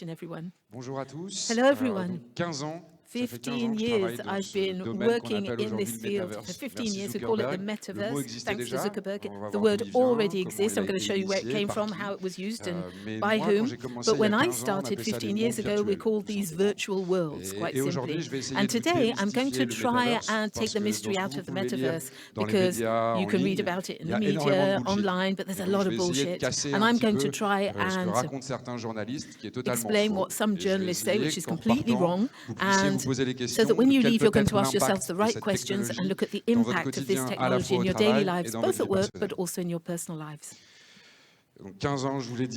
Everyone. Bonjour à tous. Hello everyone. 15 ans. 15 years I've been working in this field. For 15 years, we call it the Metaverse. Thanks to Zuckerberg. The word already exists. I'm going to show you where it came from, how it was used, and by whom. But when I started 15 years ago, we called these virtual worlds, quite simply. And today, I'm going to try and take the mystery out of the Metaverse, because you can read about it in the media, online, but there's a lot of bullshit. And I'm going to try and explain what some journalists say, which is completely wrong, and so that when you leave, you're going to ask yourselves the right questions and look at the impact of this technology in your daily lives, both at work, but also in your personal lives.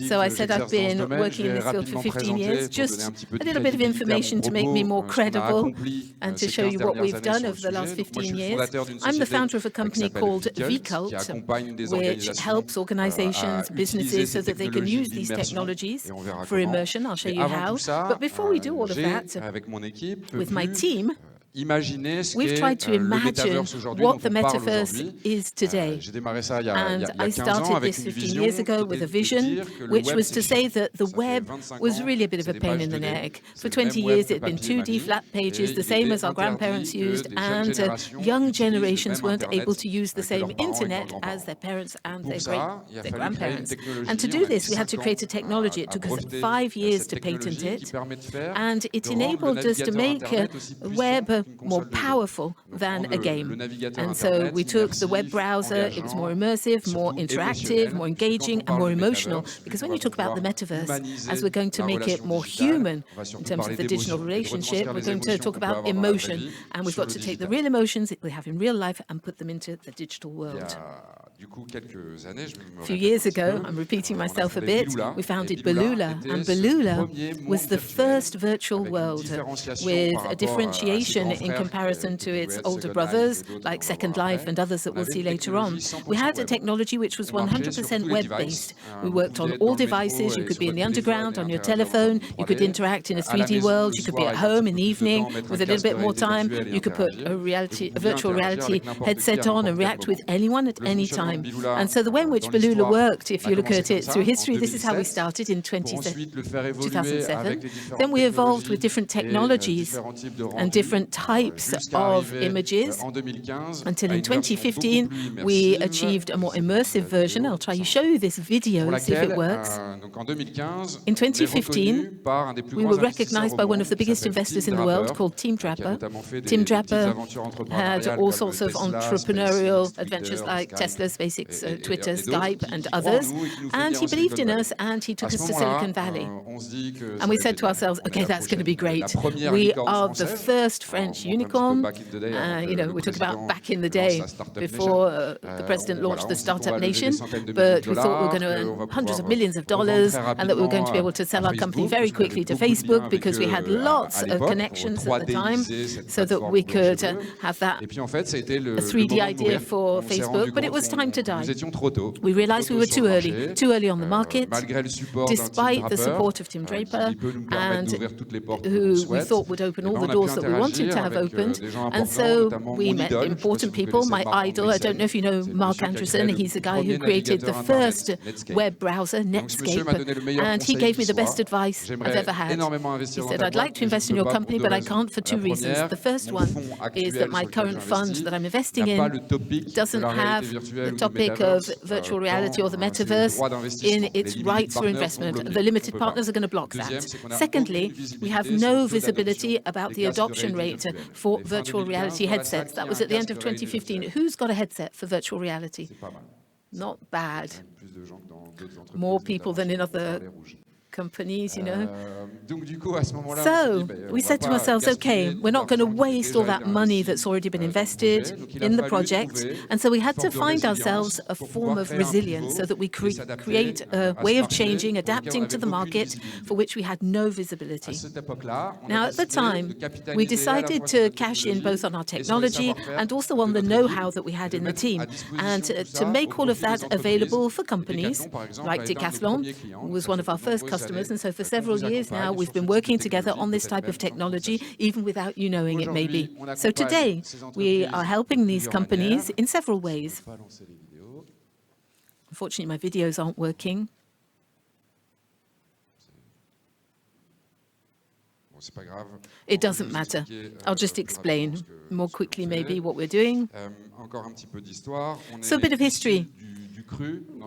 So I said I've been working in this field for 15 years, just a little bit of information to make me more credible and to show you what we've done over the last 15 years. I'm the founder of a company called vCult, which helps organizations, businesses, so that they can use these technologies for immersion. I'll show you how. But before we do all of that, with my team, we've tried to imagine what the Metaverse is today. And I started this 15 years ago with a vision, which was to say that the web was really a bit of a pain in the neck. For 20 years, it had been 2D flat pages, the same as our grandparents used, and young generations weren't able to use the same internet as their parents and their grandparents. And to do this, we had to create a technology. It took us 5 years to patent it, and it enabled us to make a web more powerful than a game. And so we took the web browser, it was more immersive, more interactive, more engaging, and more emotional. Because when you talk about the metaverse, as we're going to make it more human in terms of the digital relationship, we're going to talk about emotion. And we've got to take the real emotions that we have in real life and put them into the digital world. A few years ago, I'm repeating myself a bit, we founded Belula, and Belula was the first virtual world with a differentiation in comparison to its older brothers, like Second Life and others that we'll see later on. We had a technology which was 100% web-based. We worked on all devices. You could be in the underground, on your telephone, you could interact in a 3D world, you could be at home in the evening with a little bit more time, you could put a virtual reality headset on and react with anyone at any time. And so the way in which Belula worked, if you look at it through history, this is how we started in 2007. Then we evolved with different technologies and different types of images until in 2015 we achieved a more immersive version. I'll try to show you this video, see if it works. In 2015, we were recognized by one of the biggest investors in the world called Tim Draper. Tim Draper had all sorts of entrepreneurial adventures like Tesla, SpaceX, Twitter, Skype, and others. And he believed in us, and he took us to Silicon Valley. And we said to ourselves, okay, that's going to be great. We are the first French unicorn. We talk about back in the day, before the president launched the Startup Nation. But we thought we were going to earn hundreds of millions of dollars, and that we were going to be able to sell our company very quickly to Facebook, because we had lots of connections at the time, so that we could have that 3D idea for Facebook. But it was time to die. We realized we were too early on the market, despite the support of Tim Draper, and who we thought would open all the doors that we wanted to have opened. And so we met important people. My idol, I don't know if you know Mark Andreessen, he's the guy who created the first web browser, Netscape, and he gave me the best advice I've ever had. He said, I'd like to invest in your company, but I can't for two reasons. The first one is that my current fund that I'm investing in doesn't have the topic of virtual reality or the metaverse in its rights for investment. The limited partners are going to block that. Secondly, we have no visibility about the adoption rate for virtual reality headsets. That was at the end of 2015. Who's got a headset for virtual reality? Not bad. More people than in other companies, So we said to ourselves, okay, we're not going to waste all that money that's already been invested in the project. And so we had to find ourselves a form of resilience so that we create a way of changing, adapting to the market for which we had no visibility. Now, at the time, we decided to cash in both on our technology and also on the know-how that we had in the team, and to make all of that available for companies like Decathlon, who was one of our first customers. And so for several years now, we've been working together on this type of technology, even without you knowing it, maybe. So today, we are helping these companies in several ways. Unfortunately, my videos aren't working. It doesn't matter. I'll just explain more quickly maybe what we're doing. So a bit of history.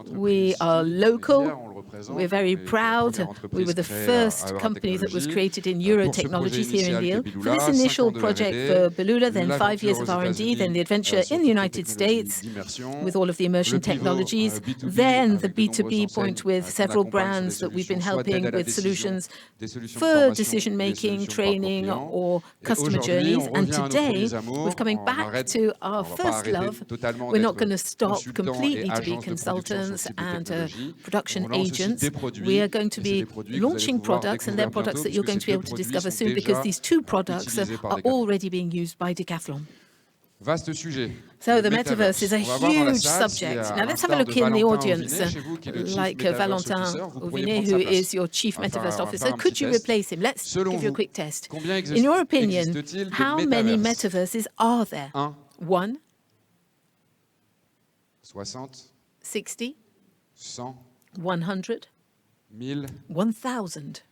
We are local, we're very proud. We were the first company that was created in Euro Technologies here in Lille. For this initial project for Belula, then 5 years of R&D, then the adventure in the United States with all of the immersion technologies, then the B2B point with several brands that we've been helping with solutions for decision-making, training, or customer journeys. And today, we're coming back to our first love. We're not going to stop completely to be consultants and production agents. We are going to be launching products, and they're products that you're going to be able to discover soon, because these two products are already being used by Decathlon. So the Metaverse is a huge subject. Now let's have a look in the audience, like Valentin Auvinet, who is your Chief Metaverse Officer. Could you replace him? Let's give you a quick test. In your opinion, how many metaverses are there? 1? 60? 100? 1,000?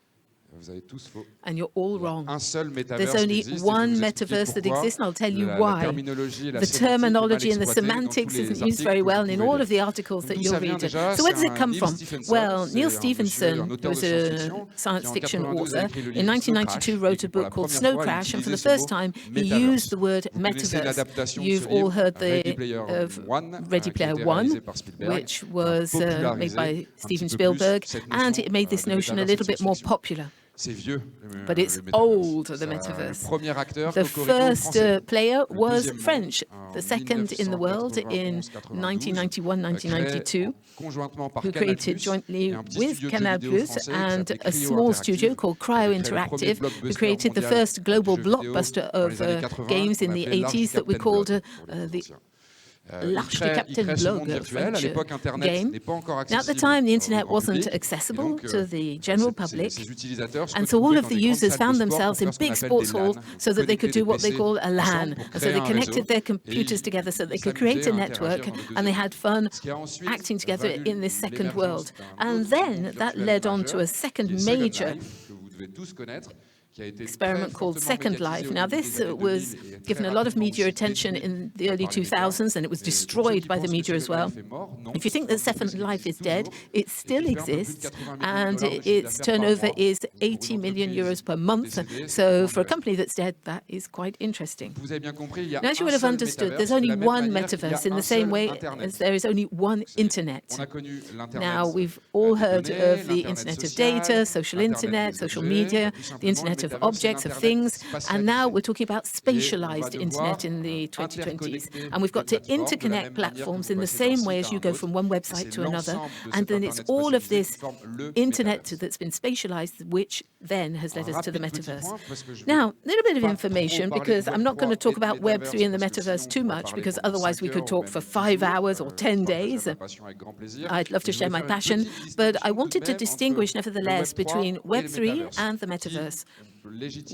And you're all wrong. There's only one metaverse that exists, and I'll tell you why. The terminology and the semantics isn't used very well in all of the articles that you'll read. So where does it come from? Well, Neil Stephenson, who was a science fiction author, in 1992 wrote a book called Snow Crash, and for the first time he used the word metaverse. You've all heard of Ready Player One, which was made by Steven Spielberg, and it made this notion a little bit more popular. But it's old, the Metaverse. The first player was French, the second in the world in 1991-1992, who created jointly with Canal+ and a small studio called Cryo Interactive, who created the first global blockbuster of games in the 80s that we called the L'Arche des Capitaines Blog, a French game. Now, at the time, the internet wasn't accessible to the general public, and so all of the users found themselves in big sports halls so that they could do what they call a LAN. And so they connected their computers together so they could create a network, and they had fun acting together in this second world. And then that led on to a second major experiment called Second Life. Now, this was given a lot of media attention in the early 2000s, and it was destroyed by the media as well. If you think that Second Life is dead, it still exists, and its turnover is 80 million euros per month. So for a company that's dead, that is quite interesting. Now, as you would have understood, there's only one metaverse in the same way as there is only one internet. Now, we've all heard of the Internet of Data, social internet, social media, the Internet of objects, of things, and now we're talking about spatialized internet in the 2020s. And we've got to interconnect platforms in the same way as you go from one website to another, and then it's all of this internet that's been spatialized, which then has led us to the metaverse. Now, a little bit of information, because I'm not going to talk about Web3 and the metaverse too much, because otherwise we could talk for 5 hours or 10 days. I'd love to share my passion, but I wanted to distinguish, nevertheless, between Web3 and the metaverse,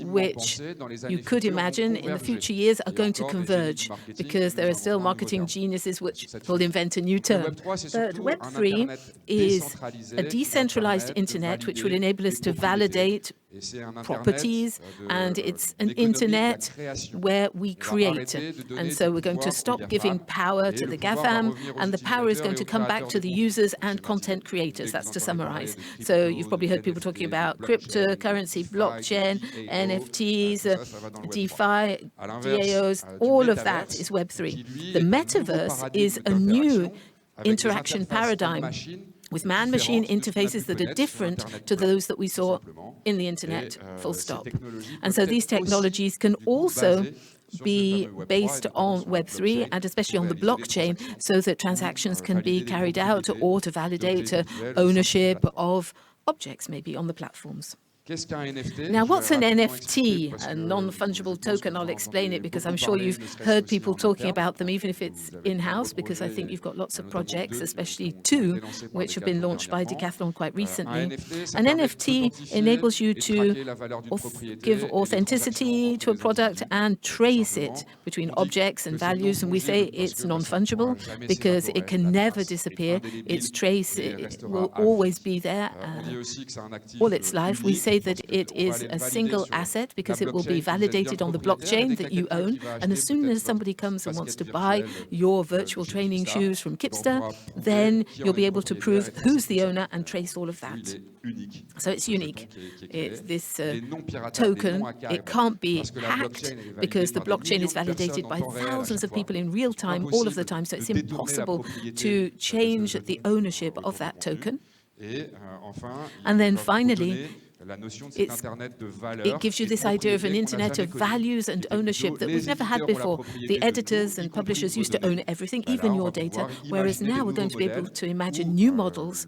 which you could imagine in the future years are going to converge, because there are still marketing geniuses which will invent a new term. But Web3 is a decentralized internet which will enable us to validate properties, and it's an internet where we create. And so we're going to stop giving power to the GAFAM, and the power is going to come back to the users and content creators. That's to summarize. So you've probably heard people talking about cryptocurrency, blockchain, NFTs, DeFi, DAOs, all of that is Web3. The metaverse is a new interaction paradigm with man-machine interfaces that are different to those that we saw in the internet, full stop. And so these technologies can also be based on Web3 and especially on the blockchain, so that transactions can be carried out or to validate ownership of objects maybe on the platforms. Now, what's an NFT, a non-fungible token? I'll explain it, because I'm sure you've heard people talking about them, even if it's in-house, because I think you've got lots of projects, especially 2, which have been launched by Decathlon quite recently. An NFT enables you to give authenticity to a product and trace it between objects and values, and we say it's non-fungible because it can never disappear. Its trace it will always be there all its life. We say say that it is a single asset because it will be validated on the blockchain that you own. And as soon as somebody comes and wants to buy your virtual training shoes from Kipster, then you'll be able to prove who's the owner and trace all of that. So it's unique. This token, it can't be hacked because the blockchain is validated by thousands of people in real time, all of the time. So it's impossible to change the ownership of that token. And then finally, it gives you this idea of an internet of values and ownership that we've never had before. The editors and publishers used to own everything, even your data, whereas now we're going to be able to imagine new models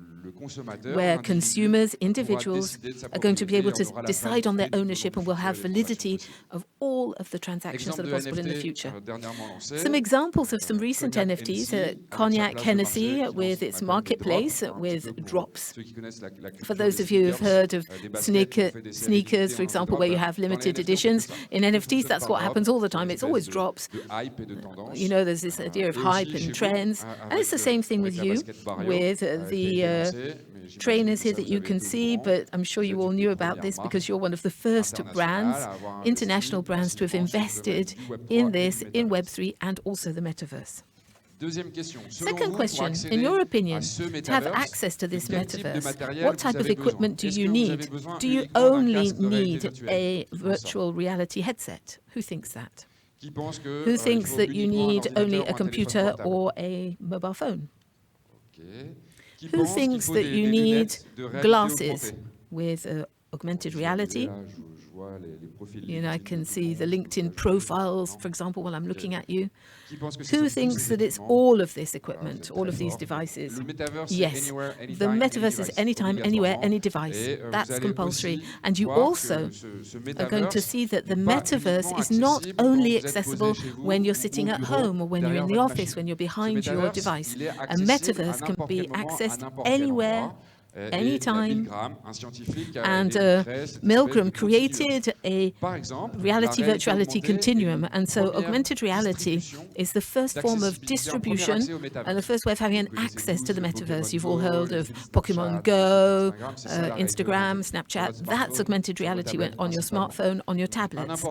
where consumers, individuals, are going to be able to decide on their ownership and will have validity of all of the transactions that are possible in the future. Some examples of some recent NFTs, Cognac Hennessy with its marketplace with drops. For those of you who've heard of sneakers, for example, where you have limited editions, in NFTs, that's what happens all the time. It's always drops. You know, there's this idea of hype and trends. And it's the same thing with you, with the trainers here that you can see, but I'm sure you all knew about this because you're one of the first brands, international brands, to have invested in this, in Web3 and also the Metaverse. Second question, in your opinion, to have access to this Metaverse, what type of equipment do you need? Do you only need a virtual reality headset? Who thinks that? Who thinks that you need only a computer or a mobile phone? Who thinks that you need glasses with augmented reality? You know, I can see the LinkedIn profiles, for example, while I'm looking at you. Who thinks that it's all of this equipment, all of these devices? Yes, the Metaverse is anytime, anywhere, any device. That's compulsory. And you also are going to see that the Metaverse is not only accessible when you're sitting at home or when you're in the office, when you're behind your device. A Metaverse can be accessed anywhere, anytime. And Milgram created a reality virtuality continuum. And so augmented reality is the first form of distribution and the first way of having an access to the Metaverse. You've all heard of Pokemon Go, Instagram, Snapchat. That's augmented reality on your smartphone, on your tablets.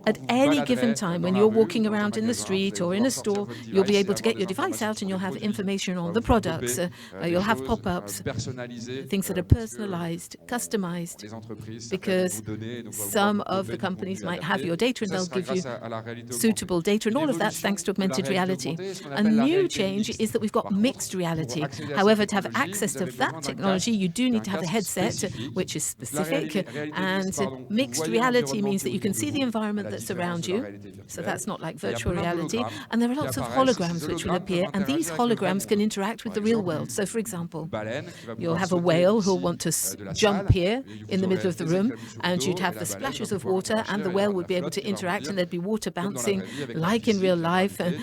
At any given time, when you're walking around in the street or in a store, you'll be able to get your device out and you'll have information on the products. You'll have pop-ups, things that are personalized, customized, because some of the companies might have your data and they'll give you suitable data, and all of that's thanks to augmented reality. A new change is that we've got mixed reality. However, to have access to that technology, you do need to have a headset which is specific, and mixed reality means that you can see the environment that's around you, so that's not like virtual reality, and there are lots of holograms which will appear, and these holograms can interact with the real world. So, for example, you'll have a whale who'll want to jump here in the middle of the room, and you'd have the splashes of water, and the whale would be able to interact, and there'd be water bouncing like in real life, and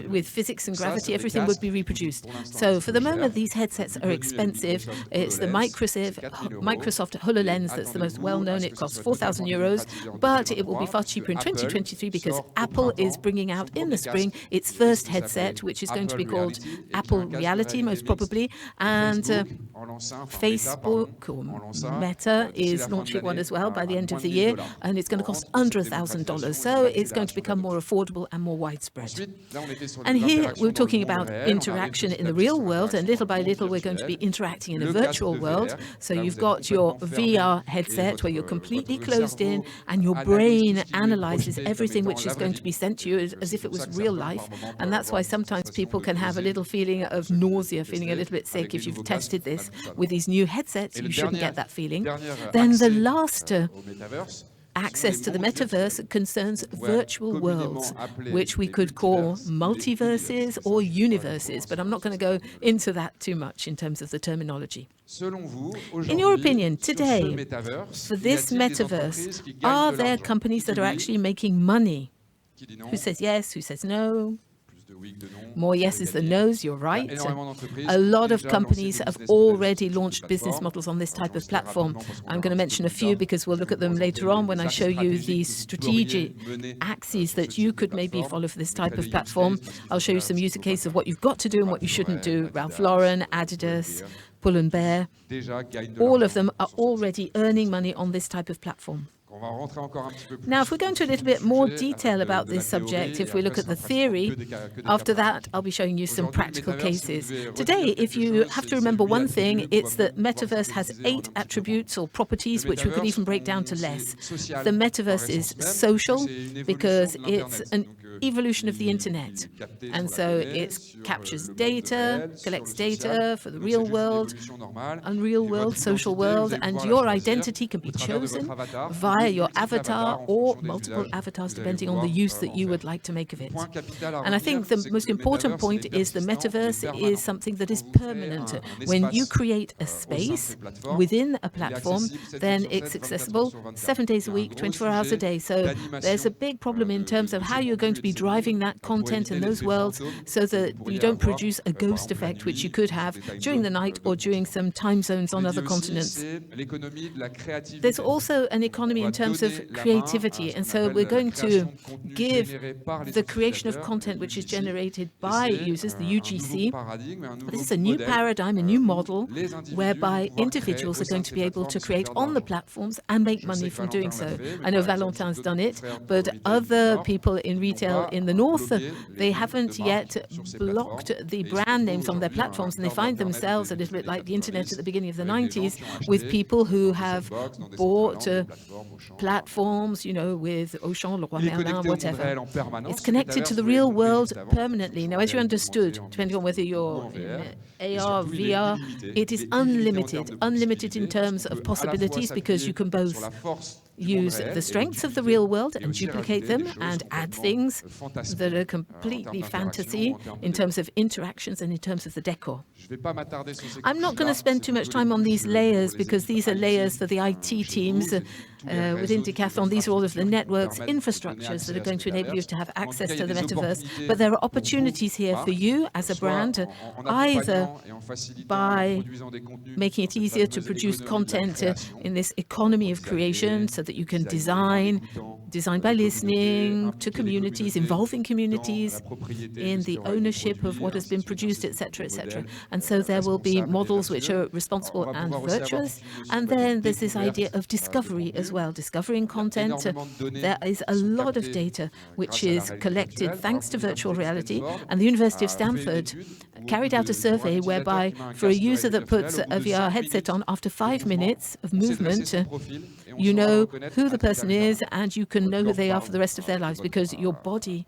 with physics and gravity, everything would be reproduced. So for the moment, these headsets are expensive. It's the Microsoft HoloLens that's the most well-known. It costs €4,000, but it will be far cheaper in 2023 because Apple is bringing out in the spring its first headset, which is going to be called Apple Reality, most probably, and Facebook or Meta is launching one as well by the end of the year, and it's going to cost under $1,000. So it's going to become more affordable and more widespread. And here we're talking about interaction in the real world, and little by little we're going to be interacting in a virtual world. So you've got your VR headset where you're completely closed in, and your brain analyzes everything which is going to be sent to you as if it was real life. And that's why sometimes people can have a little feeling of nausea, feeling a little bit sick. If you've tested this with these new headsets, you shouldn't get that feeling. Then the last access to the Metaverse concerns virtual worlds, which we could call multiverses or universes, but I'm not going to go into that too much in terms of the terminology. In your opinion, today, for this Metaverse, are there companies that are actually making money? Who says yes, who says no? More yeses than nos, you're right. A lot of companies have already launched business models on this type of platform. I'm going to mention a few because we'll look at them later on when I show you the strategic axes that you could maybe follow for this type of platform. I'll show you some use cases of what you've got to do and what you shouldn't do. Ralph Lauren, Adidas, Pull&Bear, all of them are already earning money on this type of platform. Now, if we go into a little bit more detail about this subject, if we look at the theory, after that, I'll be showing you some practical cases. Today, if you have to remember one thing, it's that Metaverse has 8 attributes or properties, which we could even break down to less. The Metaverse is social because it's an evolution of the internet. And so it captures data, collects data for the real world, unreal world, social world, and your identity can be chosen via your avatar or multiple avatars, depending on the use that you would like to make of it. And I think the most important point is the metaverse is something that is permanent. When you create a space within a platform, then it's accessible 7 days a week, 24 hours a day. So there's a big problem in terms of how you're going to be driving that content in those worlds so that you don't produce a ghost effect, which you could have during the night or during some time zones on other continents. There's also an economy in terms of creativity, and so we're going to give the creation of content which is generated by users, the UGC. This is a new paradigm, a new model, whereby individuals are going to be able to create on the platforms and make money from doing so. I know Valentin's done it, but other people in retail in the north, they haven't yet blocked the brand names on their platforms, and they find themselves a little bit like the internet at the beginning of the 90s, with people who have bought platforms, you know, with Auchan, Leroy Merlin, whatever. It's connected to the real world permanently. Now, as you understood, depending on whether you're in AR, VR, it is unlimited in terms of possibilities, because you can both use the strengths of the real world and duplicate them and add things that are completely fantasy in terms of interactions and in terms of the decor. I'm not going to spend too much time on these layers, because these are layers for the IT teams within Decathlon. These are all of the networks, infrastructures that are going to enable you to have access to the metaverse. But there are opportunities here for you as a brand, either by making it easier to produce content in this economy of creation, so that you can design by listening to communities, involving communities in the ownership of what has been produced, etc., etc. And so there will be models which are responsible and virtuous. And then there's this idea of discovery as well, discovering content. There is a lot of data which is collected thanks to virtual reality. And the University of Stanford carried out a survey whereby for a user that puts a VR headset on, after 5 minutes of movement, you know who the person is and you can know who they are for the rest of their lives, because your body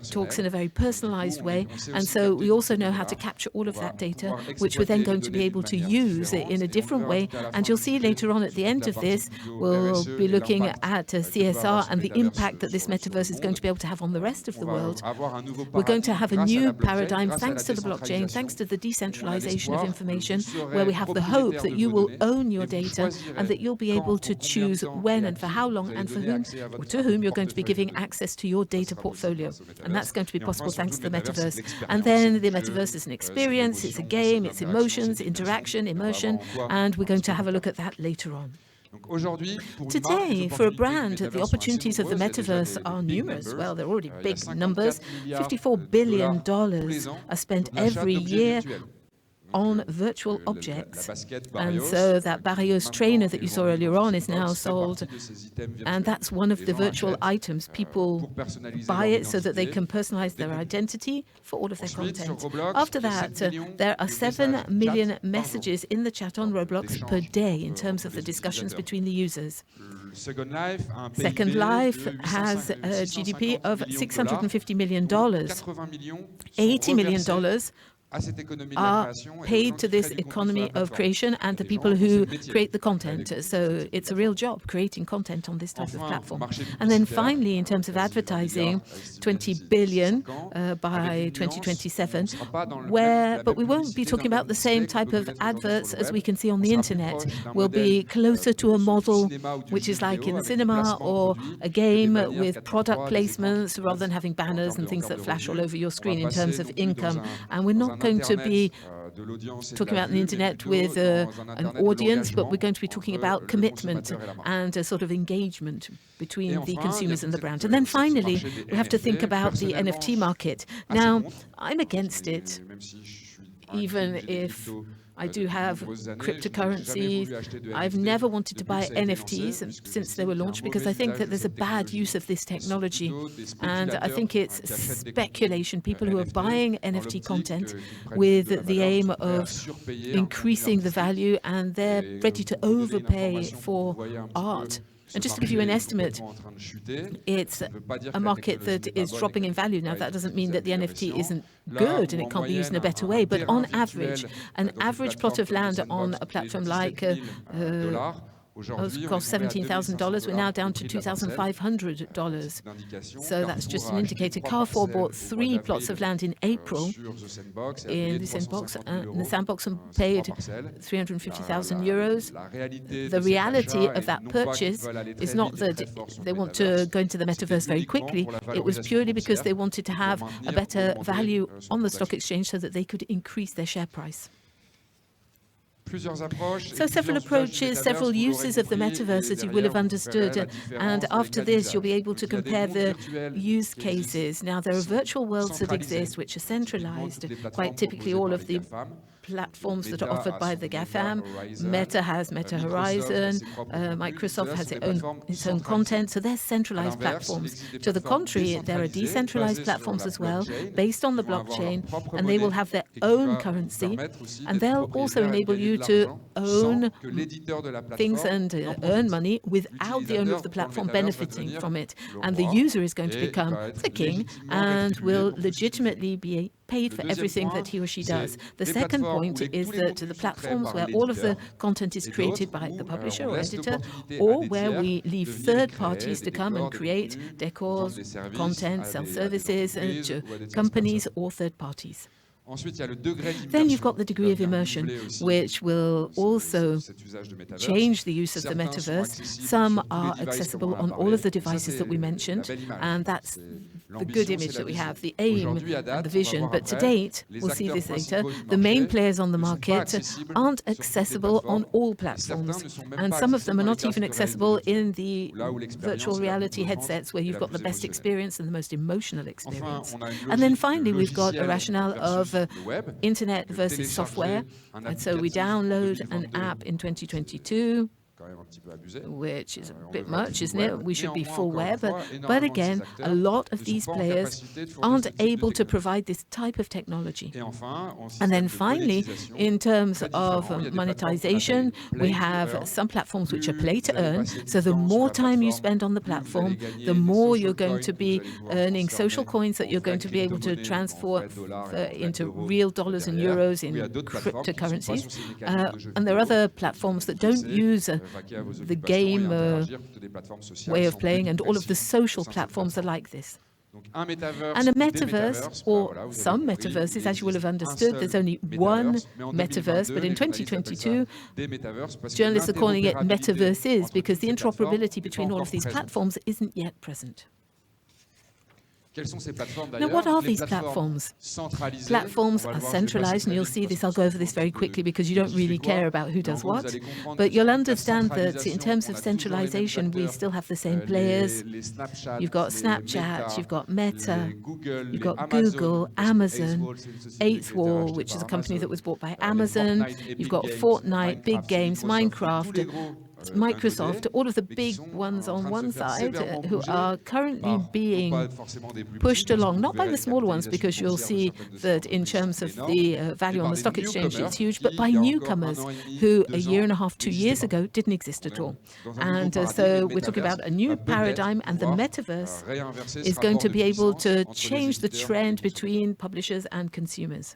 talks in a very personalized way. And so we also know how to capture all of that data, which we're then going to be able to use in a different way. And you'll see later on at the end of this, we'll be looking at CSR and the impact that this metaverse is going to be able to have on the rest of the world. We're going to have a new paradigm thanks to the blockchain, thanks to the decentralization of information, where we have the hope that you will own your data and that you'll be able to choose when and for how long and for whom, or to whom you're going to be giving access to your data portfolio. And that's going to be possible thanks to the metaverse. And then the metaverse is an experience, it's a game, it's emotions, interaction, immersion, and we're going to have a look at that later on. Today, for a brand, the opportunities of the metaverse are numerous. Well, they're already big numbers. $54 billion are spent every year on virtual objects. And so that Barrios trainer that you saw earlier on is now sold, and that's one of the virtual items. People buy it so that they can personalize their identity for all of their content. After that, there are 7 million messages in the chat on Roblox per day in terms of the discussions between the users. Second Life has a GDP of $650 million. $80 million are paid to this economy of creation and the people who create the content. So it's a real job creating content on this type of platform. And then finally, in terms of advertising, 20 billion by 2027, but we won't be talking about the same type of adverts as we can see on the internet. We'll be closer to a model which is like in the cinema or a game with product placements, rather than having banners and things that flash all over your screen in terms of income. And we're not going to be talking about the internet with an audience, but we're going to be talking about commitment and a sort of engagement between the consumers and the brand. And then finally, we have to think about the NFT market. Now, I'm against it, even if I do have cryptocurrencies. I've never wanted to buy NFTs since they were launched because I think that there's a bad use of this technology. And I think it's speculation, people who are buying NFT content with the aim of increasing the value, and they're ready to overpay for art. And just to give you an estimate, it's a market that is dropping in value. Now, that doesn't mean that the NFT isn't good and it can't be used in a better way, but on average, an average plot of land on a platform like cost $17,000. We're now down to $2,500. So that's just an indicator. Carrefour bought 3 plots of land in April in the sandbox and paid 350,000 euros. The reality of that purchase is not that they want to go into the metaverse very quickly. It was purely because they wanted to have a better value on the stock exchange so that they could increase their share price. So several approaches, several uses of the metaverse, as you will have understood. And after this, you'll be able to compare the use cases. Now, there are virtual worlds that exist, which are centralized. Quite typically, all of the platforms that are offered by the GAFAM. Meta has Meta Horizon. Microsoft has its own content. So they're centralized platforms. To the contrary, there are decentralized platforms as well, based on the blockchain, and they will have their own currency. And they'll also enable you to own things and earn money without the owner of the platform benefiting from it. And the user is going to become the king and will legitimately be paid for everything that he or she does. The second point is that the platforms where all of the content is created by the publisher or editor, or where we leave third parties to come and create decors, content, sell services to companies or third parties. Then you've got the degree of immersion, which will also change the use of the metaverse. Some are accessible on all of the devices that we mentioned, and that's the good image that we have, the aim and the vision. But to date, we'll see this later, the main players on the market aren't accessible on all platforms. And some of them are not even accessible in the virtual reality headsets where you've got the best experience and the most emotional experience. And then finally, we've got a rationale of internet versus software. And so we download an app in 2022, which is a bit much, isn't it? We should be full web. But again, a lot of these players aren't able to provide this type of technology. And then finally, in terms of monetization, we have some platforms which are play to earn. So the more time you spend on the platform, the more you're going to be earning social coins that you're going to be able to transfer into real dollars and euros in cryptocurrencies. And there are other platforms that don't use the game way of playing, and all of the social platforms are like this. And a metaverse, or some metaverses, as you will have understood, there's only one metaverse, but in 2022, journalists are calling it metaverses because the interoperability between all of these platforms isn't yet present. Now, what are these platforms? Platforms are centralized, and you'll see this. I'll go over this very quickly because you don't really care about who does what. But you'll understand that in terms of centralization, we still have the same players. You've got Snapchat, you've got Meta, you've got Google, Amazon, Eighth Wall, which is a company that was bought by Amazon. You've got Fortnite, Big Games, Minecraft, Microsoft, all of the big ones on one side who are currently being pushed along, not by the smaller ones, because you'll see that in terms of the value on the stock exchange, it's huge, but by newcomers who a year and a half, 2 years ago didn't exist at all. And so we're talking about a new paradigm, and the metaverse is going to be able to change the trend between publishers and consumers.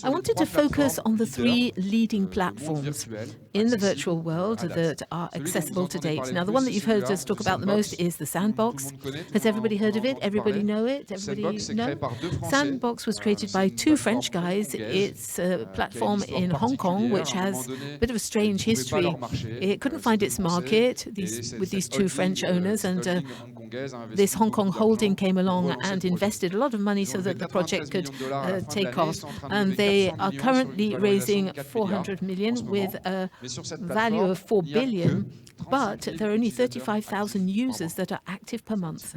I wanted to focus on the 3 leading platforms in the virtual world that are accessible to date. Now, the one that you've heard us talk about the most is the Sandbox. Has everybody heard of it? Everybody know it? Everybody know? Sandbox was created by 2 French guys. It's a platform in Hong Kong, which has a bit of a strange history. It couldn't find its market with these 2 French owners, and this Hong Kong holding came along and invested a lot of money so that the project could take off. And they are currently raising 400 million with a value of 4 billion, but there are only 35,000 users that are active per month.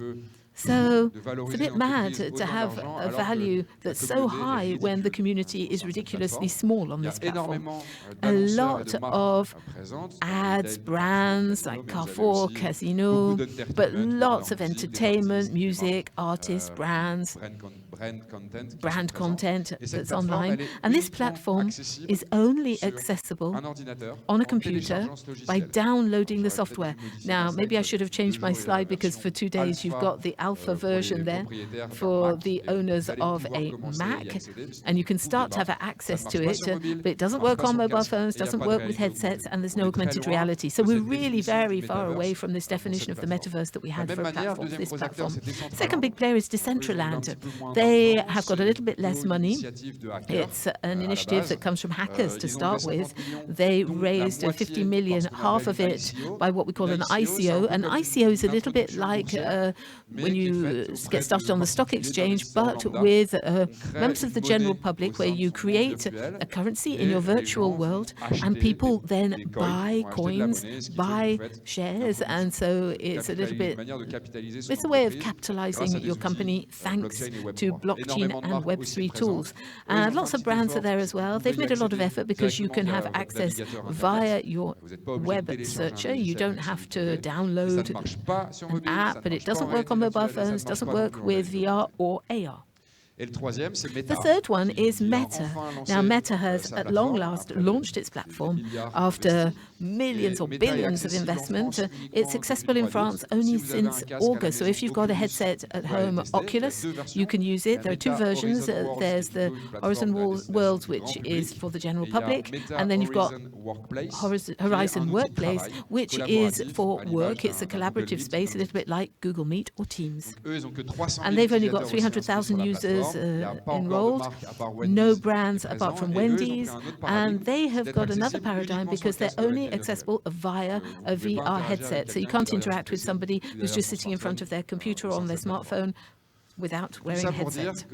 So it's a bit mad to have a value that's so high when the community is ridiculously small on this platform. A lot of ads, brands like Carrefour, Casino, but lots of entertainment, music, artists, brands, brand content that's online. And this platform is only accessible on a computer by downloading the software. Now, maybe I should have changed my slide because for 2 days you've got the alpha version there for the owners of a Mac, and you can start to have access to it, but it doesn't work on mobile phones, doesn't work with headsets, and there's no augmented reality. So we're really very far away from this definition of the metaverse that we had for this platform. Second big player is Decentraland. They have got a little bit less money. It's an initiative that comes from hackers to start with. They raised 50 million, half of it by what we call an ICO. An ICO is a little bit like when you get started on the stock exchange, but with members of the general public, where you create a currency in your virtual world and people then buy coins, buy shares, and so it's a little bit, it's a way of capitalizing your company thanks to blockchain and Web3 tools. And lots of brands are there as well. They've made a lot of effort because you can have access via your web searcher. You don't have to download an app, but it doesn't work on mobile phones, doesn't work with VR or AR. The third one is Meta. Now, Meta has at long last launched its platform after millions or billions of investment. It's accessible in France only since August. So if you've got a headset at home, Oculus, you can use it. There are two versions. There's the Horizon Worlds, which is for the general public, and then you've got Horizon Workplace, which is for work. It's a collaborative space, a little bit like Google Meet or Teams. And they've only got 300,000 users enrolled, no brands apart from Wendy's, and they have got another paradigm because they're only accessible via a VR headset. So you can't interact with somebody who's just sitting in front of their computer or on their smartphone without wearing a headset.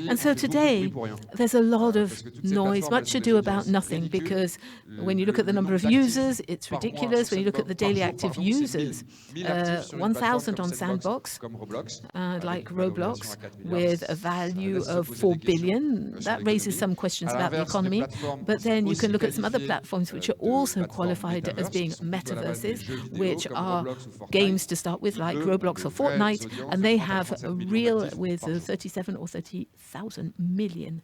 And so today, there's a lot of noise, much ado about nothing, because when you look at the number of users, it's ridiculous. When you look at the daily active users, 1,000 on Sandbox, like Roblox, with a value of 4 billion. That raises some questions about the economy. But then you can look at some other platforms which are also qualified as being metaverses, which are games to start with, like Roblox or Fortnite, and they have a real with 37 or 30,000 million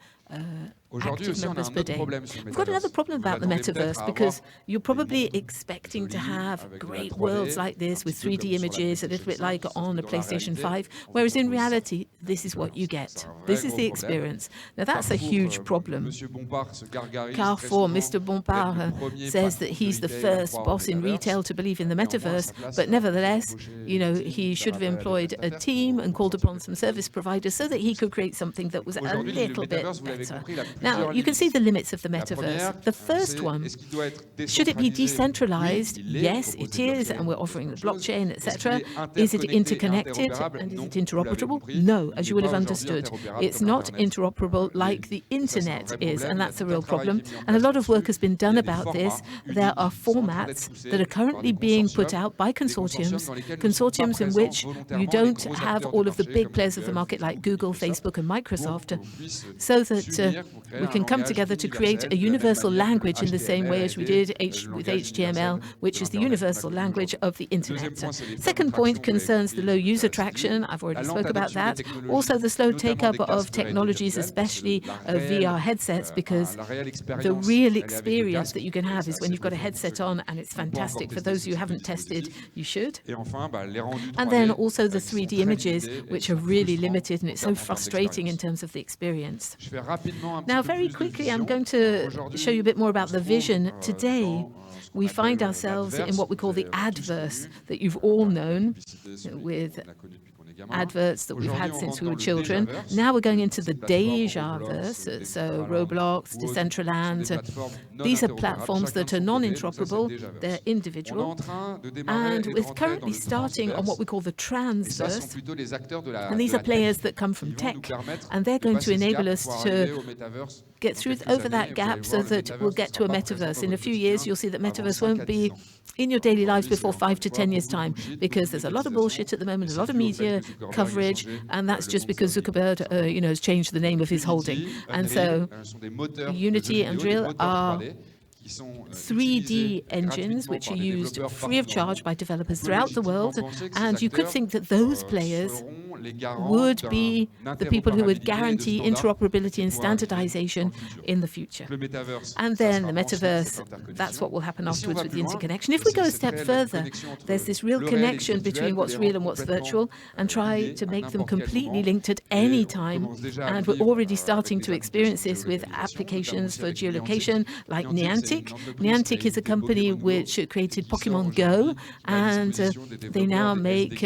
active members per day. We've got another problem about the metaverse, because you're probably expecting to have great worlds like this with 3D images, a little bit like on a PlayStation 5, whereas in reality, this is what you get. This is the experience. Now, that's a huge problem. Carrefour, Mr. Bompard, says that he's the first boss in retail to believe in the metaverse, but nevertheless, you know, he should have employed a team and called upon some service providers so that he could create something that was a little bit better. Now, you can see the limits of the metaverse. The first one, should it be decentralized? Yes, it is, and we're offering the blockchain, etc. Is it interconnected and is it interoperable? No, as you will have understood. It's not interoperable like the internet is, and that's a real problem. And a lot of work has been done about this. There are formats that are currently being put out by consortiums in which you don't have all of the big players of the market like Google, Facebook, and Microsoft, so that we can come together to create a universal language in the same way as we did with HTML, which is the universal language of the internet. Second point concerns the low user traction. I've already spoke about that. Also, the slow take-up of technologies, especially VR headsets, because the real experience that you can have is when you've got a headset on, and it's fantastic. For those who haven't tested, you should. And then also the 3D images, which are really limited, and it's so frustrating in terms of the experience. Now, very quickly, I'm going to show you a bit more about the vision. Today, we find ourselves in what we call the adverse, that you've all known, with adverts that we've had since we were children. Now we're going into the Deja-verse, so Roblox, Decentraland. These are platforms that are non-interoperable, they're individual, and we're currently starting on what we call the Transverse, and these are players that come from tech, and they're going to enable us to get over that gap so that we'll get to a metaverse. In a few years, you'll see that metaverse won't be in your daily lives before 5 to 10 years' time, because there's a lot of bullshit at the moment, a lot of media coverage, and that's just because Zuckerberg, has changed the name of his holding. And so Unity and Unreal are 3D engines which are used free of charge by developers throughout the world, and you could think that those players would be the people who would guarantee interoperability and standardization in the future. And then the metaverse, that's what will happen afterwards with the interconnection. If we go a step further, there's this real connection between what's real and what's virtual, and try to make them completely linked at any time. And we're already starting to experience this with applications for geolocation like Niantic. Niantic is a company which created Pokemon Go, and they now make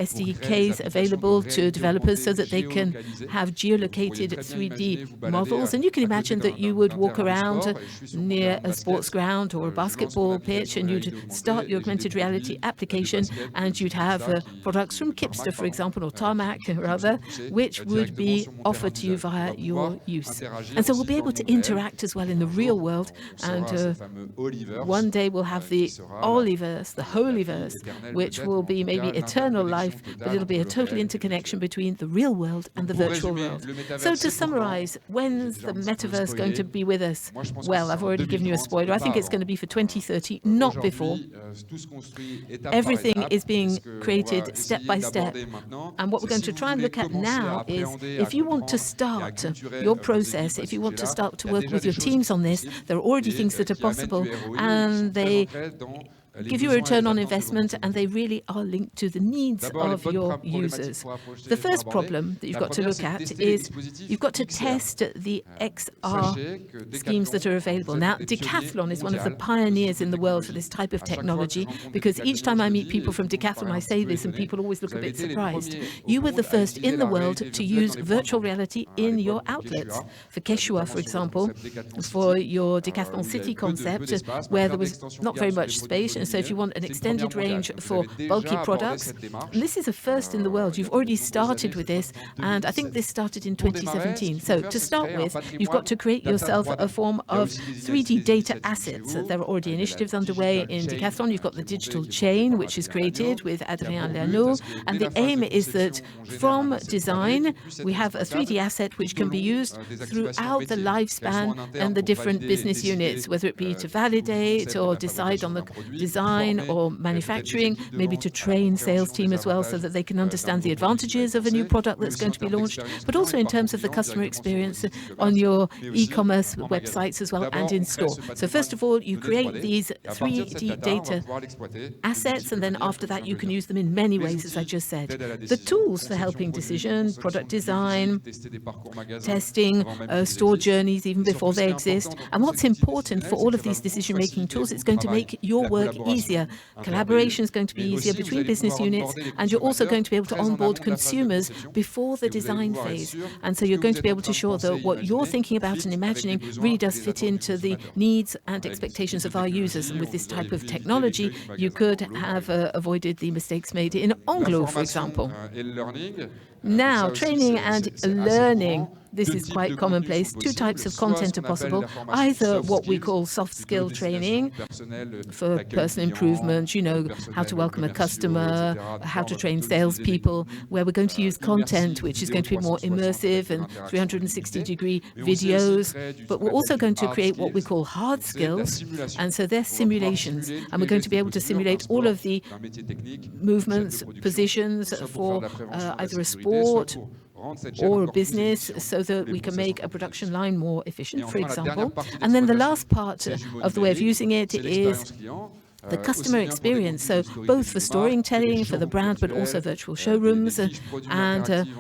SDKs available to developers so that they can have geolocated 3D models. And you can imagine that you would walk around near a sports ground or a basketball pitch, and you'd start your augmented reality application, and you'd have products from Kipster, for example, or Tarmac, rather, which would be offered to you via your use. And so we'll be able to interact as well in the real world, and one day we'll have the Oliverse, the Holyverse, which will be maybe eternal life, but it'll be a total interconnection between the real world and the virtual world. So to summarize, when's the metaverse going to be with us? Well, I've already given you a spoiler. I think it's going to be for 2030, not before. Everything is being created step by step. And what we're going to try and look at now is, if you want to start your process, if you want to start to work with your teams on this, there are already things that are possible, and they give you a return on investment, and they really are linked to the needs of your users. The first problem that you've got to look at is you've got to test the XR schemes that are available. Now, Decathlon is one of the pioneers in the world for this type of technology, because each time I meet people from Decathlon, I say this, and people always look a bit surprised. You were the first in the world to use virtual reality in your outlets. For Quechua, for example, for your Decathlon City concept, where there was not very much space, and so if you want an extended range for bulky products, this is a first in the world. You've already started with this, and I think this started in 2017. So to start with, you've got to create yourself a form of 3D data assets. There are already initiatives underway in Decathlon. You've got the digital chain, which is created with Adrien Lernaud, and the aim is that from design, we have a 3D asset which can be used throughout the lifespan and the different business units, whether it be to validate or decide on the design or manufacturing, maybe to train sales team as well, so that they can understand the advantages of a new product that's going to be launched, but also in terms of the customer experience on your e-commerce websites as well and in store. So first of all, you create these 3D data assets, and then after that you can use them in many ways, as I just said. The tools for helping decision, product design, testing, store journeys even before they exist. And what's important for all of these decision-making tools, it's going to make your work easier. Collaboration is going to be easier between business units, and you're also going to be able to onboard consumers before the design phase. And so you're going to be able to show that what you're thinking about and imagining really does fit into the needs and expectations of our users. And with this type of technology, you could have avoided the mistakes made in Anglo, for example. Now, training and learning. This is quite commonplace. Two types of content are possible. Either what we call soft skill training for personal improvement, how to welcome a customer, how to train salespeople, where we're going to use content which is going to be more immersive and 360-degree videos. But we're also going to create what we call hard skills. And so they're simulations. And we're going to be able to simulate all of the movements, positions for either a sport or a business, so that we can make a production line more efficient, for example. And then the last part of the way of using it is the customer experience, so both for storytelling for the brand, but also virtual showrooms and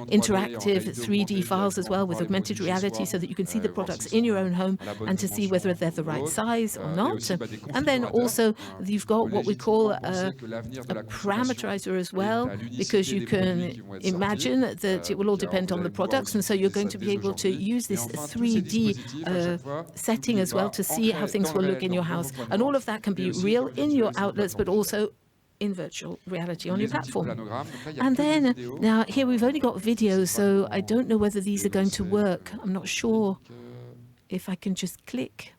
interactive 3D files as well with augmented reality, so that you can see the products in your own home and to see whether they're the right size or not. And then also you've got what we call a parameterizer as well, because you can imagine that it will all depend on the products, and so you're going to be able to use this 3D setting as well to see how things will look in your house. And all of that can be real in your outlets, but also in virtual reality on your platform. And then, now here we've only got videos, so I don't know whether these are going to work. I'm not sure. if I can just click.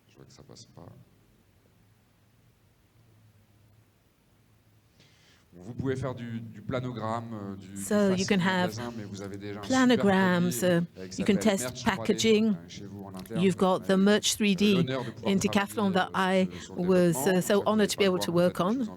Je vois que ça passe pas. Vous pouvez faire du planogramme, du So you can have magasin, mais vous avez déjà planograms, you can test packaging. You've got the Merch 3D in Decathlon that I was so honored to be able to work on.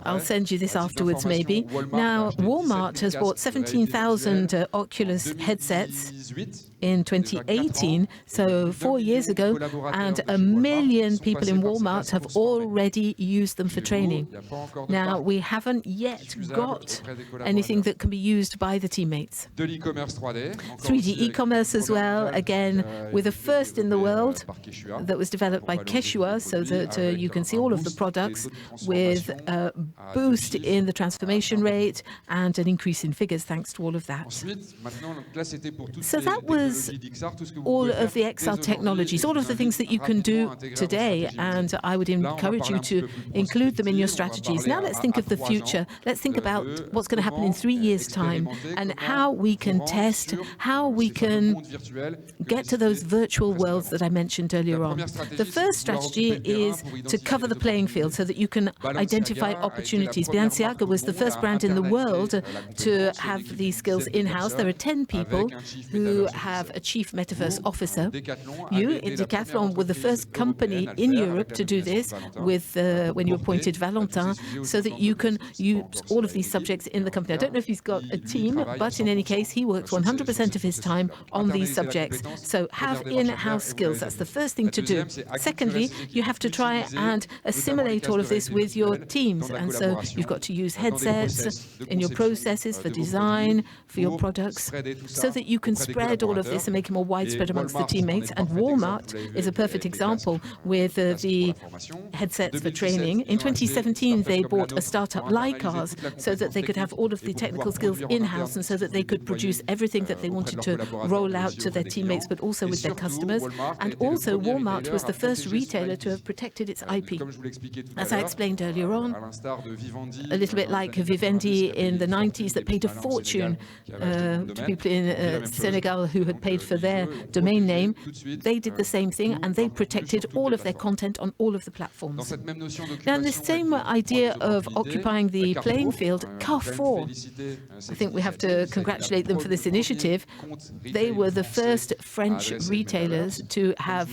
I'll send you this afterwards, maybe. Now, Walmart has bought 17,000 Oculus headsets in 2018, so 4 years ago, and 1 million people in Walmart have already used them for training. Now, we haven't yet got anything that can be used by the teammates. 3D e-commerce as well, again, with a first in the world that was developed by Quechua, so that you can see all of the products with a boost in the transformation rate and an increase in figures thanks to all of that. So that was all of the XR technologies, all of the things that you can do today, and I would encourage you to include them in your strategies. Now let's think of the future. Let's think about what's going to happen in 3 years' time and how we can test, how we can get to those virtual worlds that I mentioned earlier on. The first strategy is to cover the playing field so that you can identify opportunities. Balenciaga was the first brand in the world to have these skills in-house. There are 10 people who have a chief metaverse officer. You, in Decathlon, were the first company in Europe to do this with when you appointed Valentin, so that you can use all of these subjects in the company. I don't know if he's got a team, but in any case, he works 100% of his time on these subjects. So have in-house skills. That's the first thing to do. Secondly, you have to try and assimilate all of this with your teams. And so you've got to use headsets in your processes for design, for your products, so that you can spread all of this and make it more widespread amongst the teammates. And Walmart is a perfect example with the headsets for training. In 2017, they bought a startup like ours so that they could have all of the technical skills in-house and so that they could produce everything that they wanted to roll out to their teammates, but also with their customers. And also, Walmart was the first retailer to have protected its IP. As I explained earlier on, a little bit like Vivendi in the 90s that paid a fortune to people in Senegal who had paid for their domain name. They did the same thing, and they protected all of their content on all of the platforms. Now, this same idea of occupying the playing field, Carrefour, I think we have to congratulate them for this initiative. They were the first French retailers to have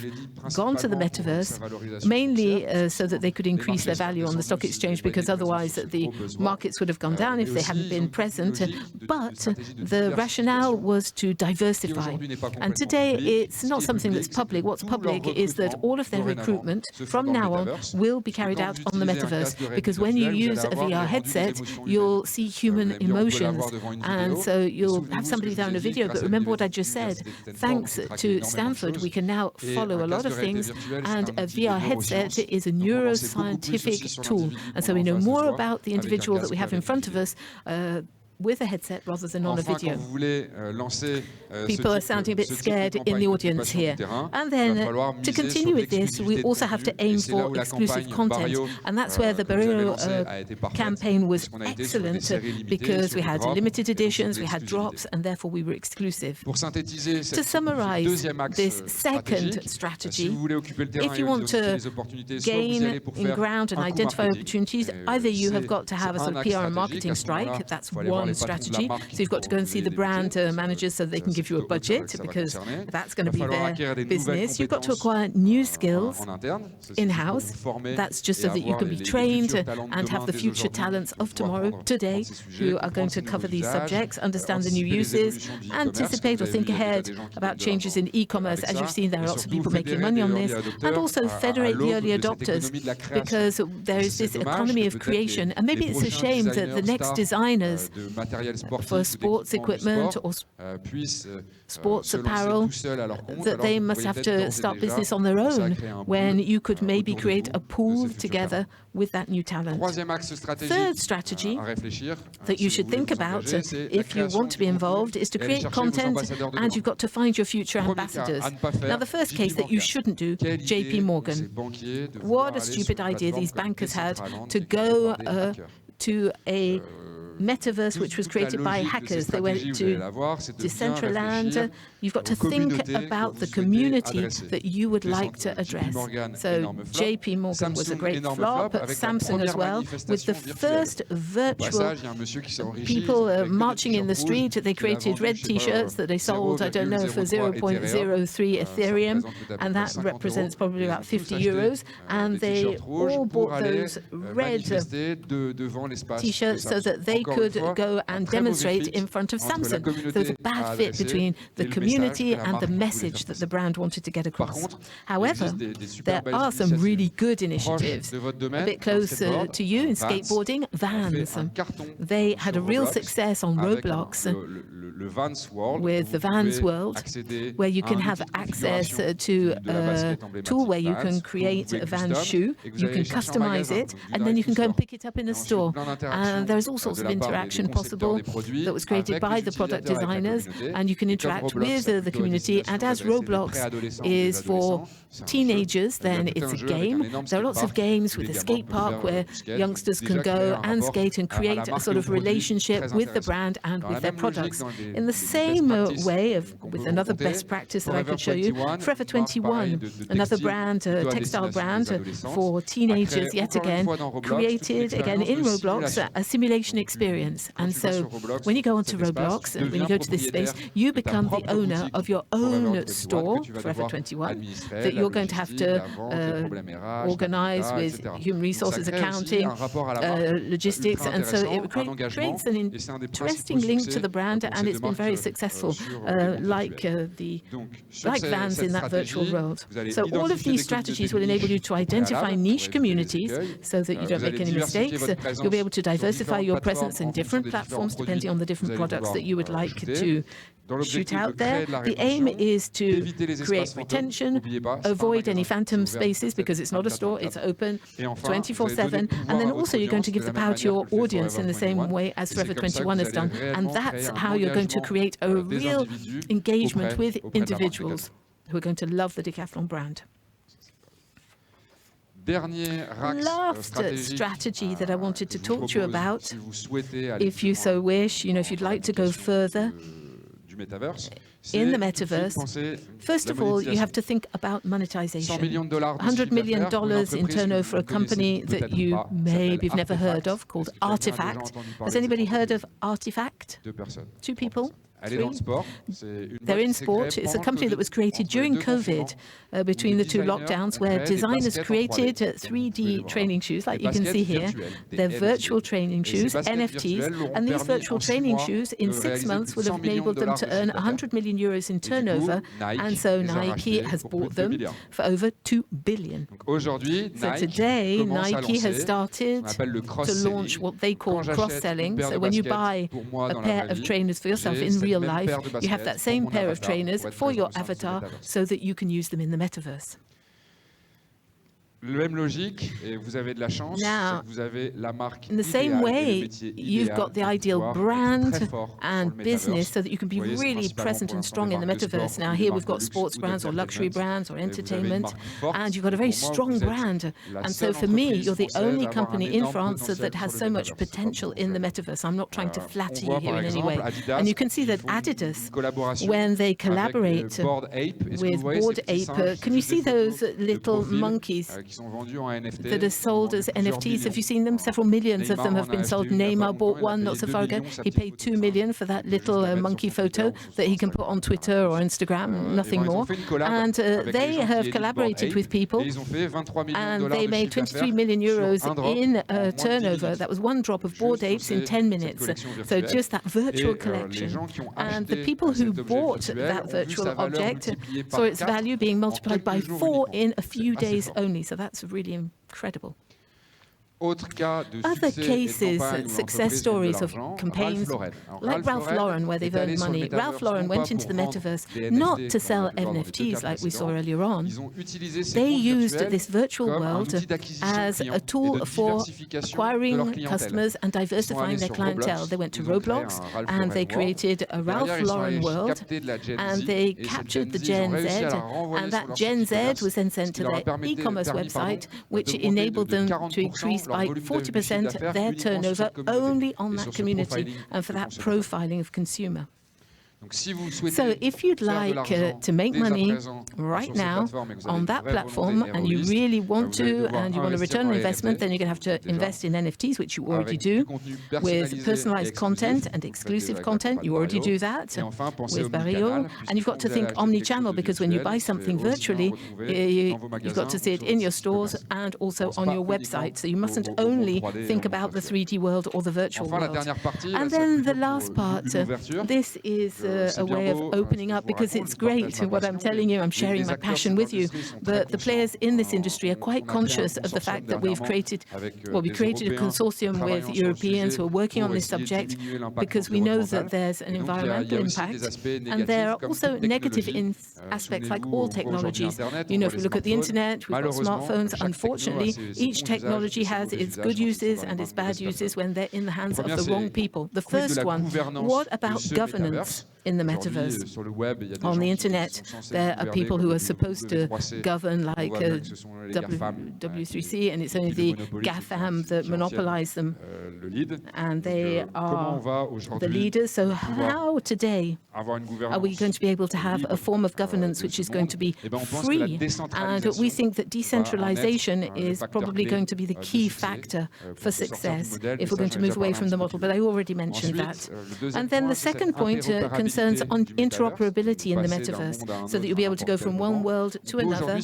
gone to the metaverse, mainly so that they could increase their value on the stock exchange, because otherwise the markets would have gone down if they hadn't been present. But the rationale was to diversify. And today, it's not something that's public. What's public is that all of their recruitment from now on will be carried out on the metaverse, because when you use a VR headset, you'll see human emotions. And so you'll have somebody there in a video. But remember what I just said. Thanks to Stanford, we can now follow a lot of things. And a VR headset is a neuroscientific tool. And so we know more about the individual that we have in front of us with a headset rather than on a video. People are sounding a bit scared in the audience here. And then to continue with this, we also have to aim for exclusive content. And that's where the Barrero campaign was excellent, because we had limited editions, we had drops, and therefore we were exclusive. To summarize this second strategy, if you want to gain in ground and identify opportunities, either you have got to have a sort of PR and marketing strike, that's one strategy. So you've got to go and see the brand managers so they can give you a budget, because that's going to be their business. You've got to acquire new skills in-house. That's just so that you can be trained and have the future talents of tomorrow, today, who are going to cover these subjects, understand the new uses, anticipate or think ahead about changes in e-commerce. As you've seen, there are lots of people making money on this, and also federate the early adopters, because there is this economy of creation. And maybe it's a shame that the next designers for sports equipment or sports apparel, that they must have to start business on their own, when you could maybe create a pool together with that new talent. Third strategy that you should think about if you want to be involved is to create content, and you've got to find your future ambassadors. Now, the first case that you shouldn't do, JP Morgan. What a stupid idea these bankers had to go to a Metaverse, which was created by hackers. They went to Decentraland. You've got to think about the community that you would like to address. So JP Morgan was a great flop, Samsung as well, with the first virtual people marching in the street. They created red T-shirts that they sold, I don't know, for 0.03 Ethereum, and that represents probably about 50 euros. And they all bought those red T-shirts so that they could go and demonstrate in front of Samsung. So there's a bad fit between the community and the message that the brand wanted to get across. However, there are some really good initiatives. A bit closer to you in skateboarding, Vans. They had a real success on Roblox with the Vans World, where you can have access to a tool where you can create a Vans shoe, you can customize it, and then you can go and pick it up in a store. And there's all sorts of interaction possible that was created by the product designers, and you can interact with the community. And as Roblox is for teenagers, then it's a game. There are lots of games with a skate park where youngsters can go and skate and create a sort of relationship with the brand and with their products. In the same way, with another best practice that I could show you, Forever 21, another brand, a textile brand for teenagers, yet again, created again in Roblox a simulation experience. And so when you go onto Roblox, and when you go to this space, you become the owner of your own store, Forever 21, that you're going to have to organize with human resources, accounting, logistics, and so it creates an interesting link to the brand, and it's been very successful, like Vans in that virtual world. So all of these strategies will enable you to identify niche communities so that you don't make any mistakes. You'll be able to diversify your presence in different platforms depending on the different products that you would like to shoot out there. The aim is to create retention, avoid any phantom spaces because it's not a store, it's open 24/7, and then also you're going to give the power to your audience in the same way as Forever 21 has done, and that's how you're going to create a real engagement with individuals who are going to love the Decathlon brand. Last strategy that I wanted to talk to you about, if you so wish, if you'd like to go further in the Metaverse, first of all, you have to think about monetization. $100 million in turnover for a company that you maybe have never heard of, called Artifact. Has anybody heard of Artifact? 2 people? 3? They're in sport. It's a company that was created during COVID, between the 2 lockdowns, where designers created 3D training shoes, like you can see here. They're virtual training shoes, NFTs, and these virtual training shoes in 6 months will have enabled them to earn 100 million euros in turnover, and so Nike has bought them for over 2 billion. So today, Nike has started to launch what they call cross-selling. So when you buy a pair of trainers for yourself in real life, you have that same pair of trainers for your avatar so that you can use them in the Metaverse. Même logique, et vous avez de la chance, Now, vous avez la marque in the same way, you've got the ideal brand and business so that you can be really present and strong in the Metaverse. Now, here we've got sports brands or luxury brands or entertainment, and you've got a very strong brand. And so for me, you're the only company in France that has so much potential in the Metaverse. I'm not trying to flatter you here in any way. And you can see that Adidas, when they collaborate with Bored Ape, can you see those little monkeys that are sold as NFTs? Have you seen them? Several millions of them have been sold. Neymar bought one not so far ago. He paid 2 million for that little monkey photo that he can put on Twitter or Instagram, nothing more. And they have collaborated with people, and they made 23 million euros in turnover. That was one drop of Bored Apes in 10 minutes. So just that virtual collection. And the people who bought that virtual object saw its value being multiplied by 4 in a few days only. So that's really incredible. Other cases, success stories of campaigns, like Ralph Lauren, where they've earned money. Ralph Lauren went into the Metaverse not to sell NFTs like we saw earlier on. They used this virtual world as a tool for acquiring customers and diversifying their clientele. They went to Roblox and they created a Ralph Lauren world, and they captured the Gen Z, and that Gen Z was then sent to their e-commerce website, which enabled them to increase by 40% their turnover only on that community and for that profiling of consumer. So if you'd like to make money right now on that platform and you really want to and you want a return on investment, then you're going to have to invest in NFTs, which you already do, with personalized content and exclusive content. You already do that with Barrio. And you've got to think omni-channel, because when you buy something virtually, you've got to see it in your stores and also on your website. So you mustn't only think about the 3D world or the virtual world. And then the last part, this is a way of opening up, because it's great what I'm telling you, I'm sharing my passion with you, but the players in this industry are quite conscious of the fact that we created a consortium with Europeans who are working on this subject, because we know that there's an environmental impact, and there are also negative aspects like all technologies. You know, if we look at the internet, we've got smartphones. Unfortunately, each technology has its good uses and its bad uses when they're in the hands of the wrong people. The first one, what about governance in the metaverse? On the internet, there are people who are supposed to govern, like W3C, and it's only the GAFAM that monopolize them, and they are the leaders. So how today are we going to be able to have a form of governance which is going to be free? And we think that decentralization is probably going to be the key factor for success if we're going to move away from the model, but I already mentioned that. And then the second point concerns on interoperability in the metaverse, so that you'll be able to go from one world to another.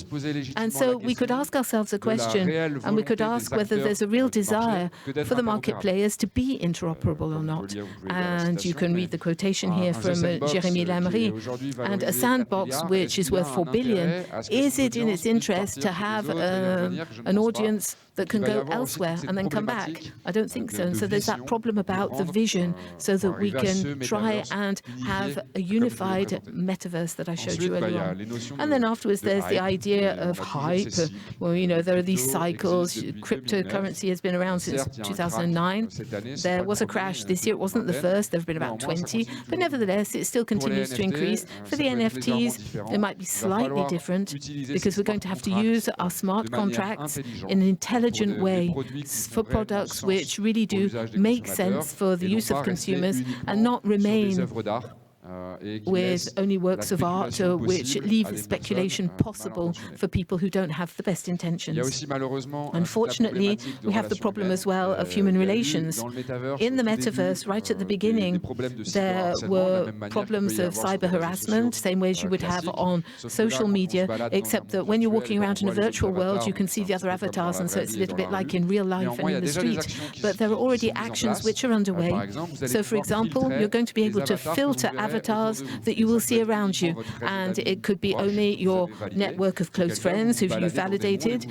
And so we could ask ourselves a question, and we could ask whether there's a real desire for the market players to be interoperable or not. And you can read the quotation here from Jérémy Lamery. And a sandbox which is worth 4 billion, is it in its interest to have an audience that can go elsewhere and then come back? I don't think so. And so there's that problem about the vision, so that we can try and have a unified metaverse that I showed you earlier on. And then afterwards, there's the idea of hype. Well, you know, there are these cycles. Cryptocurrency has been around since 2009. There was a crash this year. It wasn't the first. There have been about 20. But nevertheless, it still continues to increase. For the NFTs, it might be slightly different, because we're going to have to use our smart contracts in an intelligent way for products which really do make sense for the use of consumers and not remain with only works of art which leave speculation possible for people who don't have the best intentions. Unfortunately, we have the problem as well of human relations. In the metaverse, right at the beginning, there were problems of cyber harassment, same way as you would have on social media, except that when you're walking around in a virtual world, you can see the other avatars, and so it's a little bit like in real life and in the street. But there are already actions which are underway. So, for example, you're going to be able to filter avatars that you will see around you, and it could be only your network of close friends who you've validated,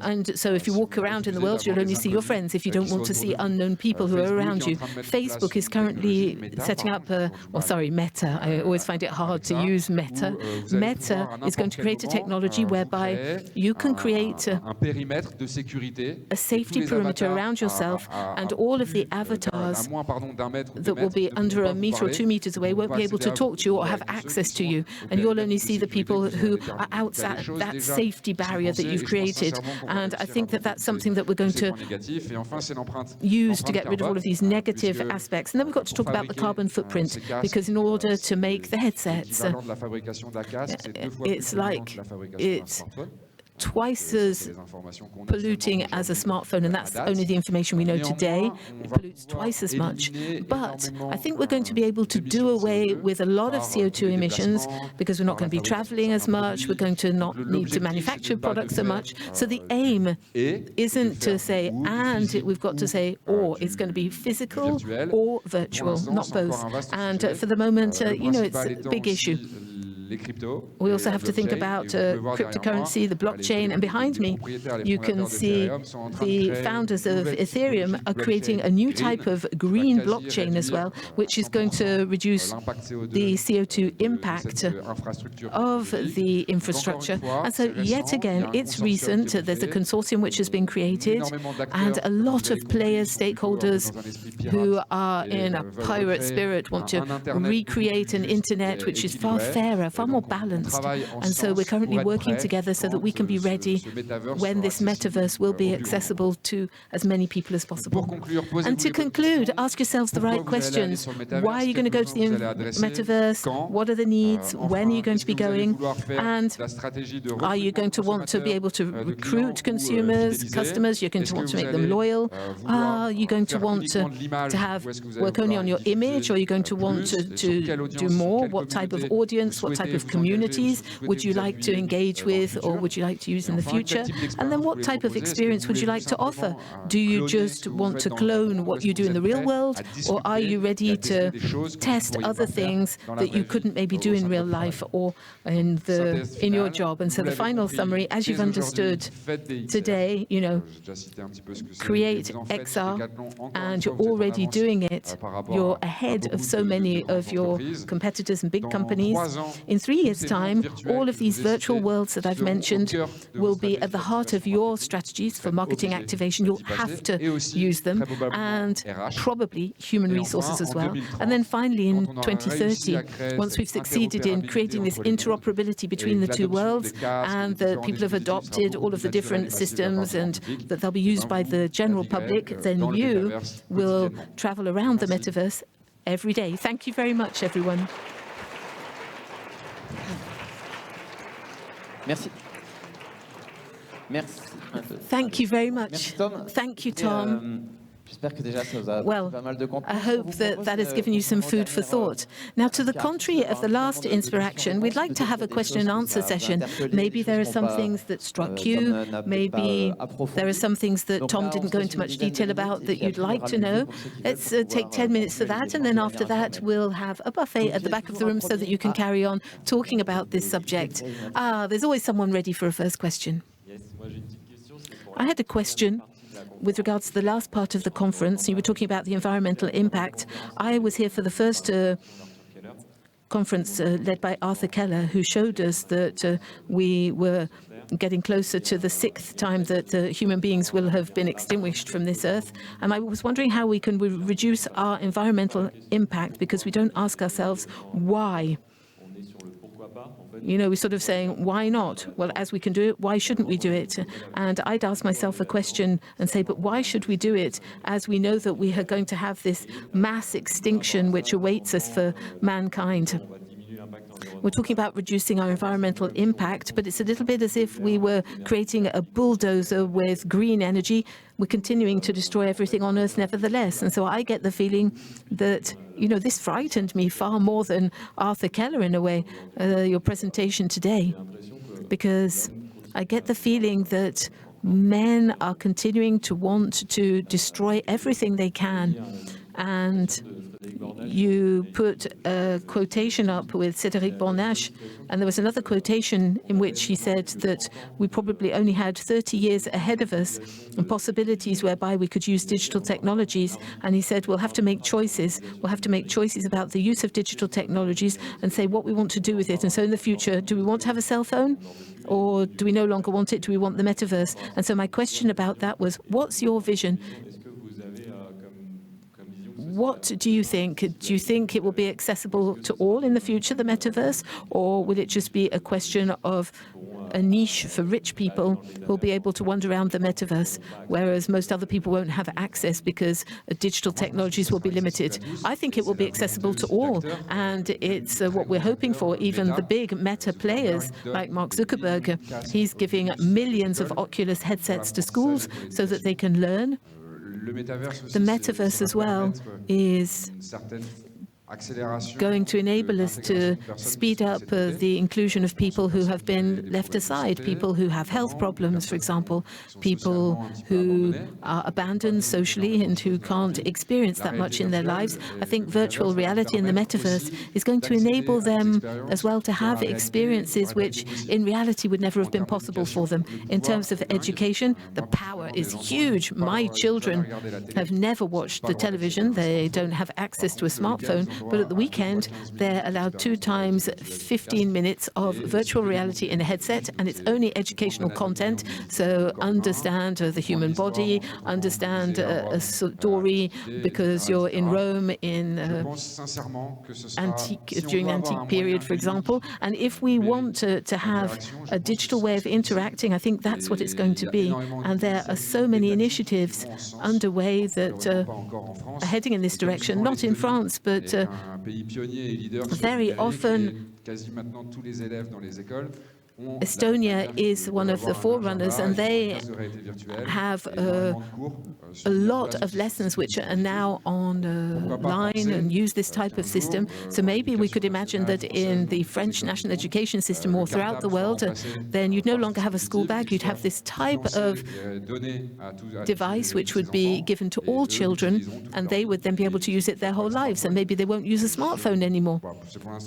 and so if you walk around in the world, you'll only see your friends if you don't want to see unknown people who are around you. Facebook is currently setting up Meta. I always find it hard to use Meta. Meta is going to create a technology whereby you can create a safety perimeter around yourself, and all of the avatars that will be under a meter or 2 meters away won't be able to talk to you or have access to you, and you'll only see the people who are outside that safety barrier that you've created. And I think that that's something that we're going to use to get rid of all of these negative aspects. And then we've got to talk about the carbon footprint, because in order to make the headsets, it's twice as polluting as a smartphone, and that's only the information we know today. It pollutes twice as much. But I think we're going to be able to do away with a lot of CO2 emissions, because we're not going to be traveling as much, we're going to not need to manufacture products so much. So the aim isn't to say and, we've got to say or. It's going to be physical or virtual, not both. And for the moment, you know, it's a big issue. We also have to think about cryptocurrency, the blockchain, and behind me you can see the founders of Ethereum are creating a new type of green blockchain as well, which is going to reduce the CO2 impact of the infrastructure. And so yet again, it's recent, there's a consortium which has been created, and a lot of players, stakeholders who are in a pirate spirit want to recreate an internet which is far fairer, far more balanced. And so we're currently working together so that we can be ready when this metaverse will be accessible to as many people as possible. And to conclude, ask yourselves the right questions. Why are you going to go to the metaverse? What are the needs? When are you going to be going? And are you going to want to be able to recruit consumers, customers? You're going to want to make them loyal? Are you going to want to have work only on your image, or are you going to want to do more? What type of audience, what type of communities would you like to engage with, or would you like to use in the future? And then what type of experience would you like to offer? Do you just want to clone what you do in the real world, or are you ready to test other things that you couldn't maybe do in real life or in your job? And so the final summary, as you've understood today, create XR, and you're already doing it. You're ahead of so many of your competitors and big companies. In 3 years' time, all of these virtual worlds that I've mentioned will be at the heart of your strategies for marketing activation. You'll have to use them, and probably human resources as well. And then finally, in 2030, once we've succeeded in creating this interoperability between the two worlds, and that people have adopted all of the different systems and that they'll be used by the general public, then you will travel around the metaverse every day. Thank you very much, everyone. Merci. Merci. Thank you very much. Merci, Tom. Thank you, Tom. Well, I hope that that has given you some food for thought. Now, to the contrary of the last Inspir'action, we'd like to have a question and answer session. Maybe there are some things that struck you. Maybe there are some things that Tom didn't go into much detail about that you'd like to know. Let's take 10 minutes for that, and then after that, we'll have a buffet at the back of the room so that you can carry on talking about this subject. There's always someone ready for a first question. I had a question with regards to the last part of the conference. You were talking about the environmental impact. I was here for the first conference led by Arthur Keller, who showed us that we were getting closer to the 6th time that human beings will have been extinguished from this earth. And I was wondering how we can reduce our environmental impact, because we don't ask ourselves why. We're sort of saying, why not? Well, as we can do it, why shouldn't we do it? And I'd ask myself a question and say, but why should we do it, as we know that we are going to have this mass extinction which awaits us for mankind? We're talking about reducing our environmental impact, but it's a little bit as if we were creating a bulldozer with green energy. We're continuing to destroy everything on Earth nevertheless. And so I get the feeling that, this frightened me far more than Arthur Keller in a way, your presentation today, because I get the feeling that men are continuing to want to destroy everything they can. And you put a quotation up with Cédric Bornache, and there was another quotation in which he said that we probably only had 30 years ahead of us and possibilities whereby we could use digital technologies. And he said, we'll have to make choices. We'll have to make choices about the use of digital technologies and say what we want to do with it. And so in the future, do we want to have a cell phone? Or do we no longer want it? Do we want the metaverse? And so my question about that was, what's your vision? What do you think? Do you think it will be accessible to all in the future, the metaverse? Or will it just be a question of a niche for rich people who will be able to wander around the metaverse, whereas most other people won't have access because digital technologies will be limited? I think it will be accessible to all, and it's what we're hoping for. Even the big meta players like Mark Zuckerberg, he's giving millions of Oculus headsets to schools so that they can learn. The metaverse as well is going to enable us to speed up the inclusion of people who have been left aside, people who have health problems, for example, people who are abandoned socially and who can't experience that much in their lives. I think virtual reality in the metaverse is going to enable them as well to have experiences which in reality would never have been possible for them. In terms of education, the power is huge. My children have never watched the television. They don't have access to a smartphone. but at the weekend, they're allowed 2 times 15 minutes of virtual reality in a headset, and it's only educational content. So understand the human body, understand a story, because you're in Rome in during the antique period, for example. And if we want to have a digital way of interacting, I think that's what it's going to be. And there are so many initiatives underway that are heading in this direction, not in France, but very often Estonia is one of the forerunners, and they have a lot of lessons which are now online and use this type of system. So maybe we could imagine that in the French national education system or throughout the world, then you'd no longer have a school bag, you'd have this type of device which would be given to all children, and they would then be able to use it their whole lives, and maybe they won't use a smartphone anymore.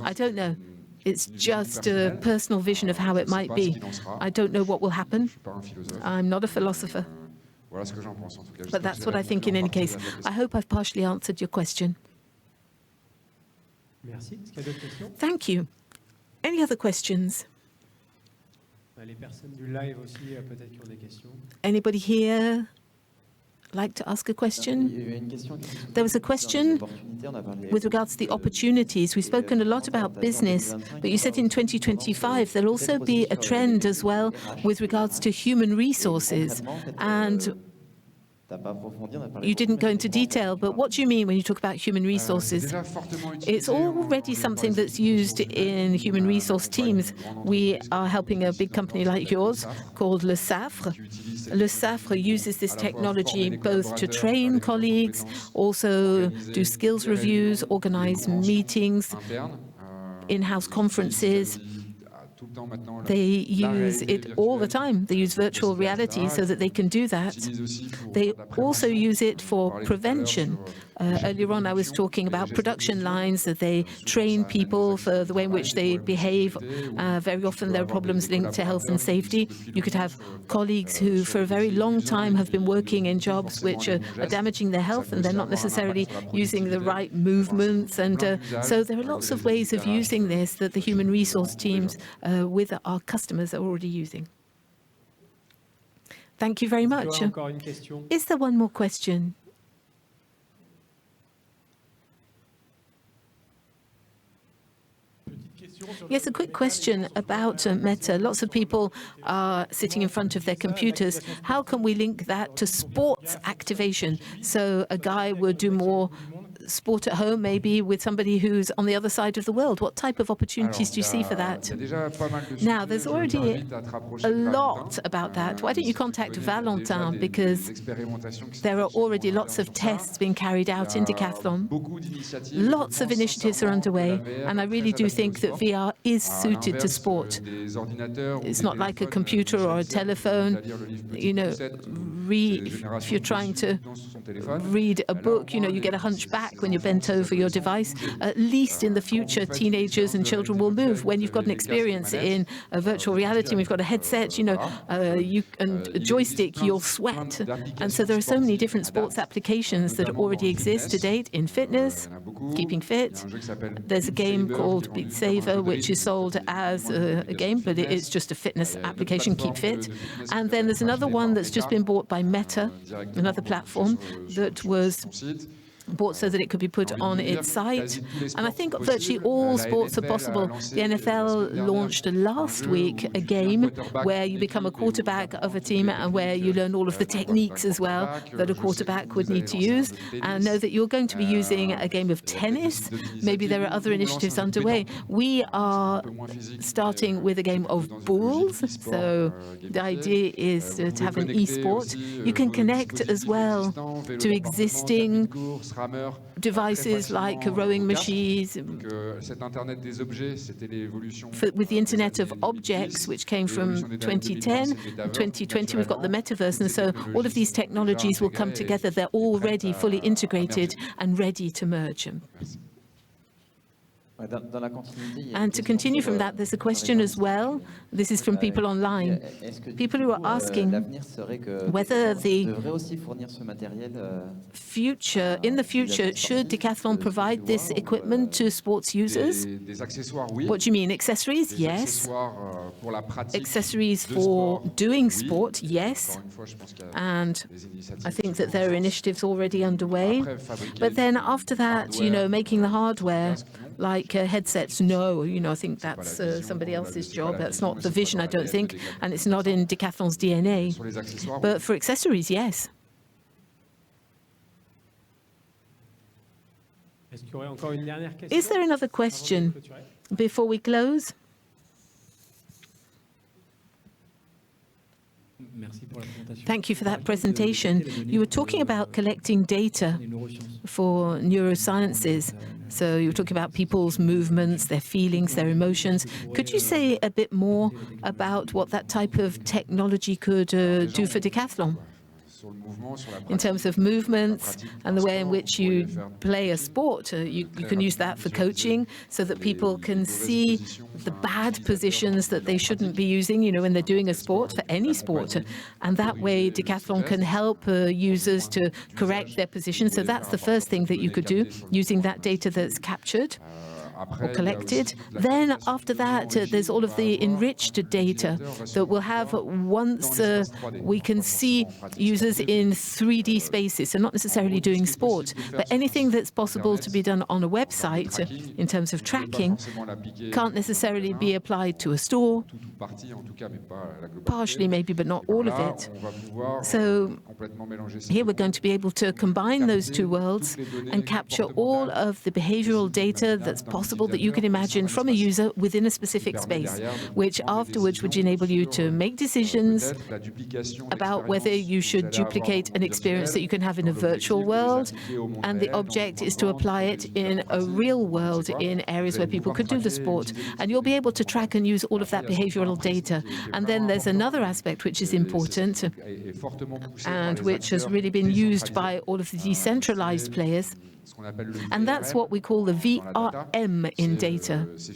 I don't know. It's just a personal vision of how it might be. I don't know what will happen. I'm not a philosopher. But that's what I think in any case. I hope I've partially answered your question. Thank you. Any other questions? Anybody here like to ask a question? There was a question with regards to the opportunities. We've spoken a lot about business, but you said in 2025 there'll also be a trend as well with regards to human resources. And you didn't go into detail, but what do you mean when you talk about human resources? It's already something that's used in human resource teams. We are helping a big company like yours called Le Safre. Le Safre uses this technology both to train colleagues, also do skills reviews, organize meetings, in-house conferences. They use it all the time. They use virtual reality so that they can do that. They also use it for prevention. Earlier on, I was talking about production lines, that they train people for the way in which they behave. Very often there are problems linked to health and safety. You could have colleagues who for a very long time have been working in jobs which are damaging their health, and they're not necessarily using the right movements. And so there are lots of ways of using this that the human resource teams with our customers are already using. Thank you very much. Is there one more question? Yes, a quick question about Meta. Lots of people are sitting in front of their computers. How can we link that to sports activation? So a guy would do more sport at home, maybe with somebody who's on the other side of the world. What type of opportunities do you see for that? Now, there's already a lot about that. Why don't you contact Valentin, because there are already lots of tests being carried out in Decathlon. Lots of initiatives are underway, and I really do think that VR is suited to sport. It's not like a computer or a telephone. You know, if you're trying to read a book, you know, you get a hunchback when you're bent over your device. At least in the future, teenagers and children will move. When you've got an experience in a virtual reality, we've got a headset, you know, and a joystick, you'll sweat. And so there are so many different sports applications that already exist to date in fitness, keeping fit. There's a game called Beat Saber, which is sold as a game, but it's just a fitness application, Keep Fit. And then there's another one that's just been bought by Meta, another platform that was bought so that it could be put on its site. And I think virtually all sports are possible. The NFL launched last week a game where you become a quarterback of a team and where you learn all of the techniques as well that a quarterback would need to use. And know that you're going to be using a game of tennis. Maybe there are other initiatives underway. We are starting with a game of bowls. So the idea is to have an e-sport. You can connect as well to existing devices like rowing machines, with the Internet of Objects, which came from 2010. In 2020, we've got the Metaverse, and so all of these technologies will come together. They're already fully integrated and ready to merge. And to continue from that, there's a question as well. This is from people online. People who are asking whether the future, in the future, should Decathlon provide this equipment to sports users? What do you mean? Accessories? Yes. Accessories for doing sport? Yes. And I think that there are initiatives already underway. But then after that, you know, making the hardware, like headsets, no, you know, I think that's somebody else's job. That's not the vision, I don't think, and it's not in Decathlon's DNA. But for accessories, yes. Is there another question before we close? Thank you for that presentation. You were talking about collecting data for neurosciences. So you were talking about people's movements, their feelings, their emotions. Could you say a bit more about what that type of technology could do for Decathlon? In terms of movements and the way in which you play a sport, you can use that for coaching so that people can see the bad positions that they shouldn't be using, you know, when they're doing a sport, for any sport. And that way, Decathlon can help users to correct their position. So that's the first thing that you could do, using that data that's captured or collected. Then after that, there's all of the enriched data that we'll have once we can see users in 3D spaces, so not necessarily doing sport, but anything that's possible to be done on a website in terms of tracking can't necessarily be applied to a store, partially maybe, but not all of it. So here we're going to be able to combine those two worlds and capture all of the behavioral data that's possible that you can imagine from a user within a specific space, which afterwards would enable you to make decisions about whether you should duplicate an experience that you can have in a virtual world, and the object is to apply it in a real world in areas where people could do the sport. And you'll be able to track and use all of that behavioral data. And then there's another aspect which is important and which has really been used by all of the decentralized players, and that's what we call the VRM in data. So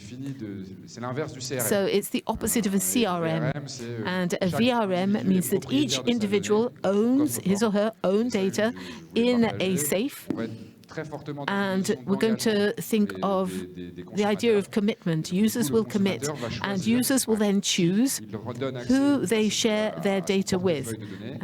it's the opposite of a CRM. And a VRM means that each individual owns his or her own data in a safe. And we're going to think of the idea of commitment. Users will commit, and users will then choose who they share their data with.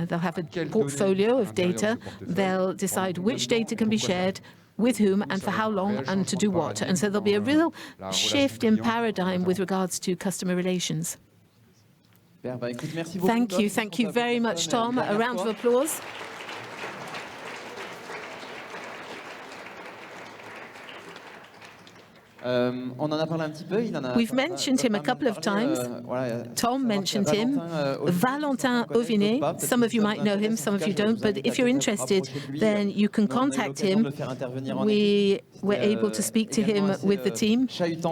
They'll have a portfolio of data. They'll decide which data can be shared, with whom, and for how long, and to do what. And so there'll be a real shift in paradigm with regards to customer relations. Thank you. Thank you very much, Tom. A round of applause. We've mentioned him a couple of times. Tom mentioned him. Valentin Auvinet, some of you might know him, some of you don't, but if you're interested, then you can contact him. We were able to speak to him with the team,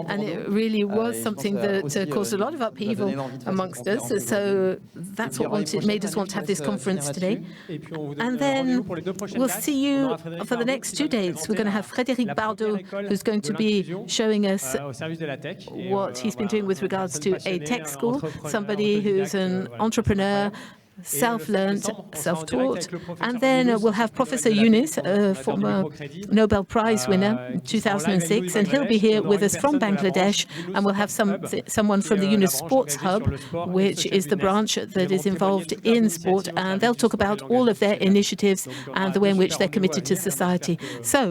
and it really was something that caused a lot of upheaval amongst us. So that's what made us want to have this conference today. And then we'll see you for the next 2 days. We're going to have Frédéric Bardot, who's going to be showing us what he's been doing with regards to a tech school, somebody who's an entrepreneur, self-learned, self-taught. And then we'll have Professor Younis, a former Nobel Prize winner in 2006, and he'll be here with us from Bangladesh. And we'll have someone from the Younis Sports Hub, which is the branch that is involved in sport, and they'll talk about all of their initiatives and the way in which they're committed to society. So